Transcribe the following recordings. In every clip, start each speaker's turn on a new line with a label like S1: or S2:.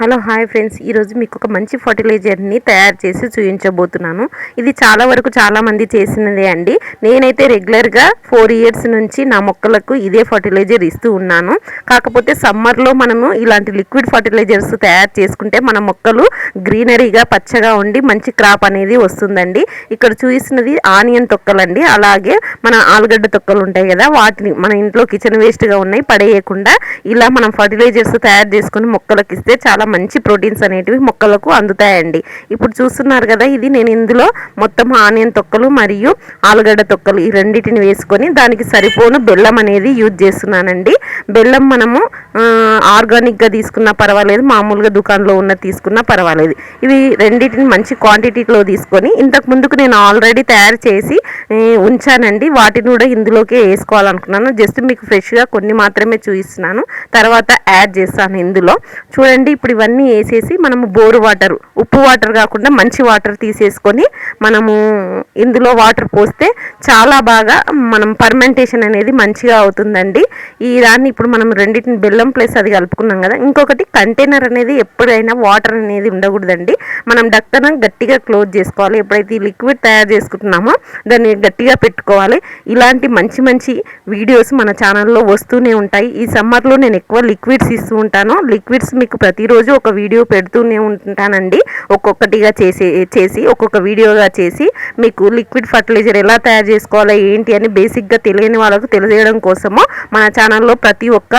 S1: Hello hi friends, ఈరోజు మీకు ఒక మంచి ఫర్టిలైజర్ని తయారు చేసి చూపించబోతున్నాను. ఇది చాలా వరకు చాలామంది చేసినదే అండి. నేనైతే రెగ్యులర్గా 4 ఇయర్స్ నుంచి నా మొక్కలకు ఇదే ఫర్టిలైజర్ ఇస్తూ ఉన్నాను. కాకపోతే సమ్మర్లో మనము ఇలాంటి లిక్విడ్ ఫర్టిలైజర్స్ తయారు చేసుకుంటే మన మొక్కలు గ్రీనరీగా పచ్చగా ఉండి మంచి క్రాప్ అనేది వస్తుందండి. ఇక్కడ చూపిస్తున్నది ఆనియన్ తొక్కలండి. అలాగే మన ఆలుగడ్డ తొక్కలు ఉంటాయి కదా, వాటిని మన ఇంట్లో కిచెన్ వేస్ట్గా ఉన్నాయి పడేయకుండా ఇలా మనం ఫర్టిలైజర్స్ తయారు చేసుకుని మొక్కలకు ఇస్తే చాలా మంచి ప్రోటీన్స్ అనేటివి మొక్కలకు అందుతాయండి. ఇప్పుడు చూస్తున్నారు కదా, ఇది నేను ఇందులో మొత్తం ఆనియన్ తొక్కలు మరియు ఆలుగడ్డ తొక్కలు ఈ రెండింటిని వేసుకొని దానికి సరిపోను బెల్లం అనేది యూజ్ చేస్తున్నానండి. బెల్లం మనము ఆర్గానిక్గా తీసుకున్నా పర్వాలేదు, మామూలుగా దుకాణంలో ఉన్న తీసుకున్నా పర్వాలేదు. ఇవి రెండింటిని మంచి క్వాంటిటీలో తీసుకొని ఇంతకు ముందుకు నేను ఆల్రెడీ తయారు చేసి ఉంచానండి. వాటిని కూడా ఇందులోకి వేసుకోవాలనుకున్నాను. జస్ట్ మీకు ఫ్రెష్గా కొన్ని మాత్రమే చూపిస్తున్నాను, తర్వాత యాడ్ చేస్తాను ఇందులో. చూడండి, ఇప్పుడు ఇవన్నీ వేసేసి మనము బోరు వాటర్, ఉప్పు వాటర్ కాకుండా మంచి వాటర్ తీసేసుకొని మనము ఇందులో వాటర్ పోస్తే చాలా బాగా మనం పర్మెంటేషన్ అనేది మంచిగా అవుతుందండి. ఈ దాన్ని ఇప్పుడు మనం రెండింటిని బెల్లం ప్లస్ అది కలుపుకున్నాం కదా. ఇంకొకటి, కంటైనర్ అనేది ఎప్పుడైనా వాటర్ అనేది ఉండకూడదండి. మనం డక్కన గట్టిగా క్లోజ్ చేసుకోవాలి. ఎప్పుడైతే ఈ లిక్విడ్ తయారు చేసుకుంటున్నామో దాన్ని గట్టిగా పెట్టుకోవాలి. ఇలాంటి మంచి మంచి వీడియోస్ మన ఛానల్లో వస్తూనే ఉంటాయి. ఈ సమ్మర్లో నేను ఎక్కువ లిక్విడ్స్ ఇస్తూ ఉంటాను. లిక్విడ్స్ మీకు ప్రతిరోజు ఒక వీడియో పెడుతూనే ఉంటానండి. ఒక్కొక్కటిగా చేసి ఒక్కొక్క వీడియోగా చేసి మీకు లిక్విడ్ ఫర్టిలైజర్ ఎలా తయారు చేసుకోవాలో ఏంటి అని బేసిక్గా తెలియని వాళ్ళకు తెలియజేయడం కోసము మన ఛానల్లో ప్రతి ఒక్క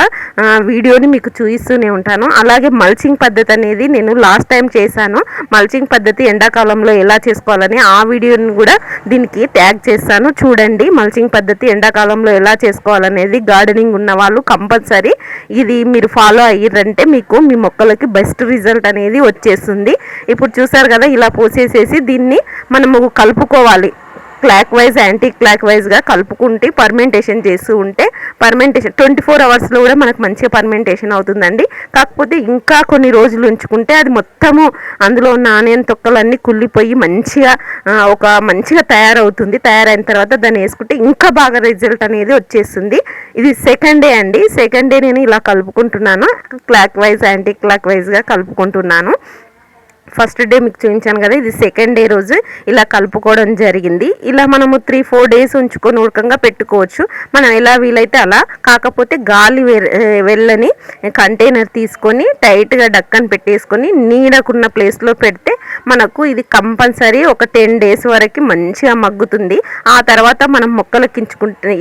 S1: వీడియోని మీకు చూపిస్తూనే ఉంటాను. అలాగే మల్చింగ్ పద్ధతి అనేది నేను లాస్ట్ టైం చేశాను. మల్చింగ్ పద్ధతి ఎండాకాలంలో ఎలా చేసుకోవాలని ఆ వీడియోని కూడా దీనికి ట్యాగ్ చేస్తాను. చూడండి, మల్చింగ్ పద్ధతి ఎండాకాలంలో ఎలా చేసుకోవాలనేది గార్డెనింగ్ ఉన్న వాళ్ళు కంపల్సరీ ఇది మీరు ఫాలో అయ్యారంటే మీకు మీ మొక్కలకి బెస్ట్ రిజల్ట్ అనేది వచ్చేస్తుంది. ఇప్పుడు చూసారు కదా, ఇలా పోసేసేసి దీన్ని మనము కలుపుకోవాలి. క్లాక్ వైజ్ యాంటీ క్లాక్ వైజ్గా కలుపుకుంటే పర్మెంటేషన్ చేస్తూ ఉంటే పర్మెంటేషన్ 24 అవర్స్లో కూడా మనకు మంచిగా పర్మెంటేషన్ అవుతుందండి. కాకపోతే ఇంకా కొన్ని రోజులు ఉంచుకుంటే అది మొత్తము అందులో ఉన్న ఆనియన్ తొక్కలన్నీ కుళ్ళిపోయి మంచిగా తయారవుతుంది. తయారైన తర్వాత దాన్ని వేసుకుంటే ఇంకా బాగా రిజల్ట్ అనేది వచ్చేస్తుంది. ఇది సెకండ్ డే అండి. సెకండ్ డే నేను ఇలా కలుపుకుంటున్నాను. క్లాక్ వైజ్ యాంటీ క్లాక్ వైజ్గా కలుపుకుంటున్నాను. ఫస్ట్ డే మీకు చూపించాను కదా, ఇది సెకండ్ డే రోజు ఇలా కలుపుకోవడం జరిగింది. ఇలా మనము 3-4 డేస్ ఉంచుకొని ఉడకంగా పెట్టుకోవచ్చు, మనం ఎలా వీలైతే అలా. కాకపోతే గాలి వెళ్ళని కంటైనర్ తీసుకొని టైట్గా డక్కని పెట్టేసుకొని నీడకున్న ప్లేస్లో పెడితే మనకు ఇది కంపల్సరీ ఒక 10 డేస్ వరకు మంచిగా మగ్గుతుంది. ఆ తర్వాత మనం మొక్కలకి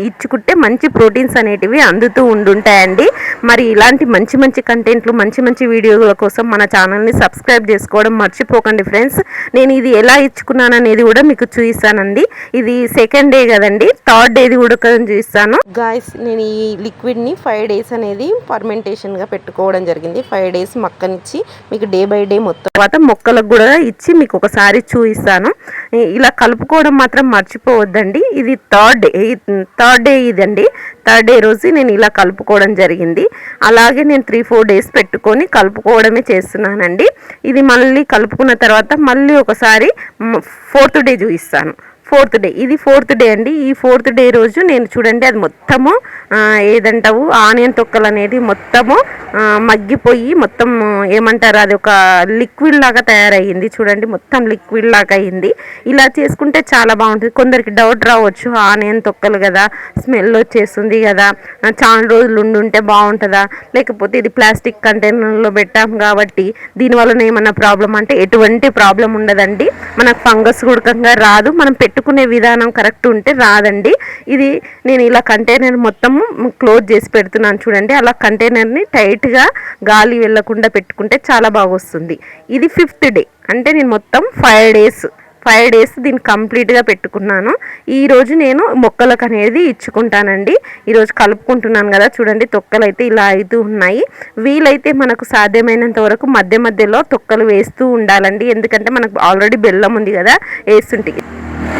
S1: ఇచ్చుకుంటే మంచి ప్రోటీన్స్ అనేటివి అందుతూ ఉండుంటాయండి. మరి ఇలాంటి మంచి మంచి కంటెంట్లు, మంచి మంచి వీడియోల కోసం మన ఛానల్ని సబ్స్క్రైబ్ చేసుకోవడం మర్చిపోకండి ఫ్రెండ్స్. నేను ఇది ఎలా ఇచ్చుకున్నాను అనేది కూడా మీకు చూపిస్తానండి. ఇది సెకండ్ డే కదండి, థర్డ్ డేది కూడా చూపిస్తాను. గాయస్, నేను ఈ లిక్విడ్ని 5 డేస్ అనేది పర్మెంటేషన్గా పెట్టుకోవడం జరిగింది. 5 డేస్ మొక్కనిచ్చి మీకు డే బై డే మొత్తం తర్వాత మొక్కలకు కూడా ఇచ్చి మీకు ఒకసారి చూపిస్తాను. ఇలా కలుపుకోవడం మాత్రం మర్చిపోవద్దండి. ఇది థర్డ్ డే ఇదండి. థర్డ్ డే రోజు నేను ఇలా కలుపుకోవడం జరిగింది. అలాగే నేను 3-4 డేస్ పెట్టుకొని కలుపుకోవడమే చేస్తున్నానండి. ఇది మళ్ళీ కలుపుకున్న తర్వాత మళ్ళీ ఒకసారి 4th డే చూపిస్తాను. 4th డే, ఇది 4th డే అండి. ఈ 4th డే రోజు నేను చూడండి, అది మొత్తము ఏదంటావు ఆనియన్ తొక్కలు అనేది మొత్తము మగ్గిపోయి మొత్తం ఏమంటారు, అది ఒక లిక్విడ్ లాగా తయారయ్యింది. చూడండి, మొత్తం లిక్విడ్ లాగా అయ్యింది. ఇలా చేసుకుంటే చాలా బాగుంటుంది. కొందరికి డౌట్ రావచ్చు, ఆనియన్ తొక్కలు కదా, స్మెల్ వచ్చేస్తుంది కదా, చాలా రోజులు ఉండుంటే బాగుంటుందా, లేకపోతే ఇది ప్లాస్టిక్ కంటైనర్లో పెట్టాం కాబట్టి దీనివల్ల ఏమన్నా ప్రాబ్లం అంటే ఎటువంటి ప్రాబ్లం ఉండదండి. మనకు ఫంగస్ గుడకంగా రాదు. మనం పెట్టుకునే విధానం కరెక్ట్ ఉంటే రాదండి. ఇది నేను ఇలా కంటైనర్ మొత్తము క్లోజ్ చేసి పెడుతున్నాను చూడండి. అలా కంటైనర్ని టైట్గా గాలి వెళ్ళకుండా పెట్టుకుంటే చాలా బాగా వస్తుంది. ఇది 5th డే అంటే నేను మొత్తం 5 డేస్ దీన్ని కంప్లీట్గా పెట్టుకున్నాను. ఈరోజు నేను మొక్కలకు అనేది ఇచ్చుకుంటానండి. ఈరోజు కలుపుకుంటున్నాను కదా, చూడండి తొక్కలు అయితే ఇలా అవుతూ ఉన్నాయి. వీలైతే మనకు సాధ్యమైనంత వరకు మధ్య మధ్యలో తొక్కలు వేస్తూ ఉండాలండి. ఎందుకంటే మనకు ఆల్రెడీ బెల్లం ఉంది కదా, వేస్తుంటే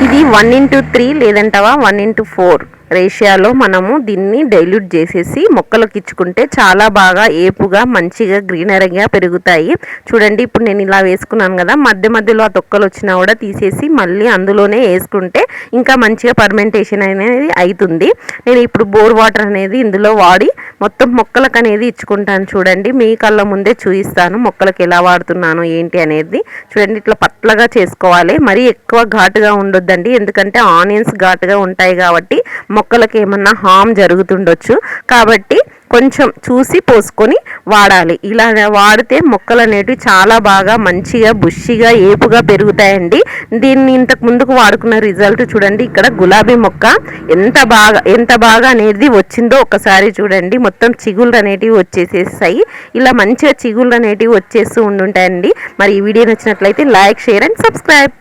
S1: ఇది 1:3 లేదంటావా 1:4 రేషియోలో మనము దీన్ని డైల్యూట్ చేసేసి మొక్కలకు ఇచ్చుకుంటే చాలా బాగా ఏపుగా మంచిగా గ్రీనరీగా పెరుగుతాయి. చూడండి, ఇప్పుడు నేను ఇలా వేసుకున్నాను కదా, మధ్య మధ్యలో ఆ తొక్కలు వచ్చినా కూడా తీసేసి మళ్ళీ అందులోనే వేసుకుంటే ఇంకా మంచిగా పర్మెంటేషన్ అనేది అవుతుంది. నేను ఇప్పుడు బోర్ వాటర్ అనేది ఇందులో వాడి మొత్తం మొక్కలకు అనేది ఇచ్చుకుంటాను చూడండి. మీ కళ్ళ ముందే చూపిస్తాను మొక్కలకు ఎలా వాడుతున్నాను ఏంటి అనేది. చూడండి ఇట్లా పట్లగా చేసుకోవాలి, మరీ ఎక్కువ ఘాటుగా ఉండొద్దండి, ఎందుకంటే ఆనియన్స్ ఘాటుగా ఉంటాయి కాబట్టి మొక్కలకు ఏమన్నా హామ్ జరుగుతుండొచ్చు. కాబట్టి కొంచెం చూసి పోసుకొని వాడాలి. ఇలా వాడితే మొక్కలు అనేటివి చాలా బాగా మంచిగా బుషిగా ఏపుగా పెరుగుతాయండి. దీన్ని ఇంతకు ముందుకు వాడుకున్న రిజల్ట్ చూడండి. ఇక్కడ గులాబీ మొక్క ఎంత బాగా అనేది వచ్చిందో ఒకసారి చూడండి. మొత్తం చిగుళ్ళు అనేటివి వచ్చేసేసాయి. ఇలా మంచిగా చిగుళ్ళు అనేటివి వచ్చేస్తూ ఉండుంటాయండి. మరి ఈ వీడియో నచ్చినట్లయితే లైక్, షేర్ అండ్ సబ్స్క్రైబ్.